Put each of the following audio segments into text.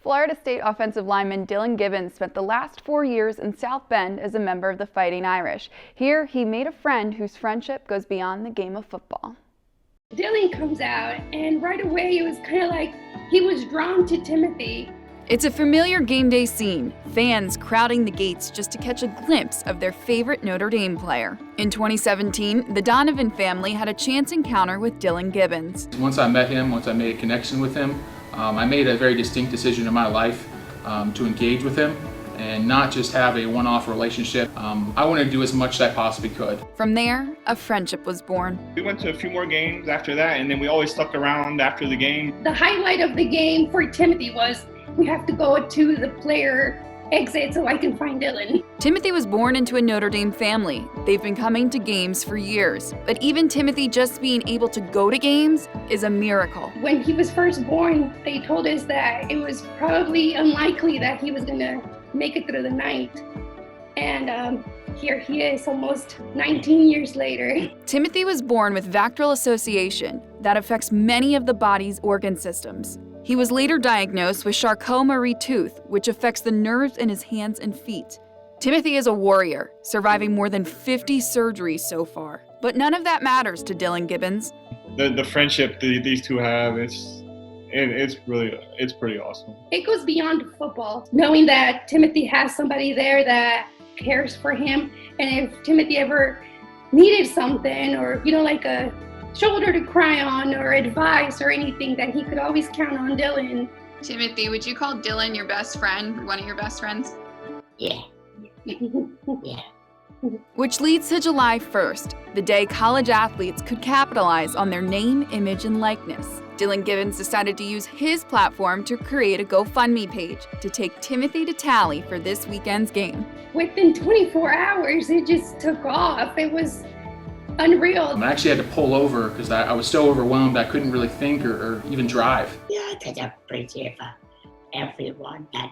Florida State offensive lineman Dillan Gibbons spent the last 4 years in South Bend as a member of the Fighting Irish. Here, he made a friend whose friendship goes beyond the game of football. Dillan comes out, and right away it was kind of like he was drawn to Timothy. It's a familiar game day scene, fans crowding the gates just to catch a glimpse of their favorite Notre Dame player. In 2017, the Donovan family had a chance encounter with Dillan Gibbons. Once I met him, once I made a connection with him, I made a very distinct decision in my life to engage with him and not just have a one-off relationship. I wanted to do as much as I possibly could. From there, a friendship was born. We went to a few more games after that, and then we always stuck around after the game. The highlight of the game for Timothy was, we have to go to the player exit so I can find Dillan. Timothy was born into a Notre Dame family. They've been coming to games for years. But even Timothy just being able to go to games is a miracle. When he was first born, they told us that it was probably unlikely that he was going to make it through the night. And here he is almost 19 years later. Timothy was born with vascular association that affects many of the body's organ systems. He was later diagnosed with Charcot-Marie tooth, which affects the nerves in his hands and feet. Timothy is a warrior, surviving more than 50 surgeries so far. But none of that matters to Dillan Gibbons. The friendship these two have, it's pretty awesome. It goes beyond football, knowing that Timothy has somebody there that cares for him. And if Timothy ever needed something, or like a shoulder to cry on or advice or anything, that he could always count on Dillan. Timothy, would you call Dillan your best friend, one of your best friends? Yeah. Yeah. Which leads to July 1st, the day college athletes could capitalize on their name, image, and likeness. Dillan Gibbons decided to use his platform to create a GoFundMe page to take Timothy to Tally for this weekend's game. Within 24 hours, it just took off. It was unreal. I actually had to pull over because I was so overwhelmed I couldn't really think or even drive. Yeah, I appreciate everyone that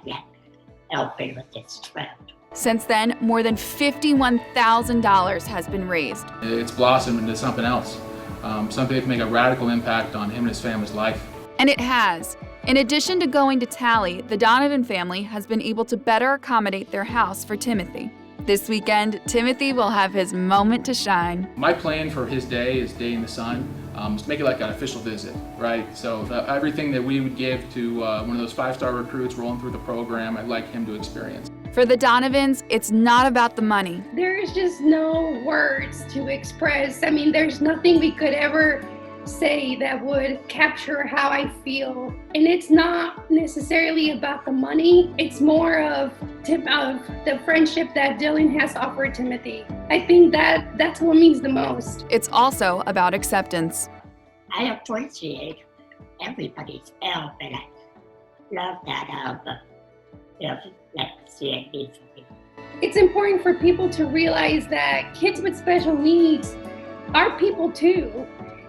helped me with this trip. Since then, more than $51,000 has been raised. It's blossomed into something else, something that can make a radical impact on him and his family's life. And it has. In addition to going to Tally, the Donovan family has been able to better accommodate their house for Timothy. This weekend, Timothy will have his moment to shine. My plan for his day, his day in the sun, is to make it like an official visit, right? So everything that we would give to one of those 5-star recruits rolling through the program, I'd like him to experience. For the Donovans, it's not about the money. There's just no words to express. I mean, there's nothing we could ever say that would capture how I feel. And it's not necessarily about the money. It's more of the friendship that Dillan has offered Timothy. I think that's what means the most. It's also about acceptance. I appreciate everybody's help, and I love that help. It's important for people to realize that kids with special needs are people too.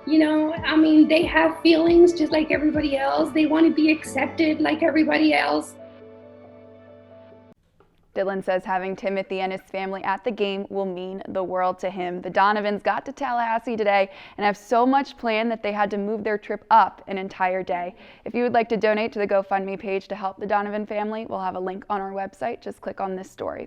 They have feelings just like everybody else. They want to be accepted like everybody else. Dillan says having Timothy and his family at the game will mean the world to him. The Donovans got to Tallahassee today and have so much planned that they had to move their trip up an entire day. If you would like to donate to the GoFundMe page to help the Donovan family, we'll have a link on our website. Just click on this story.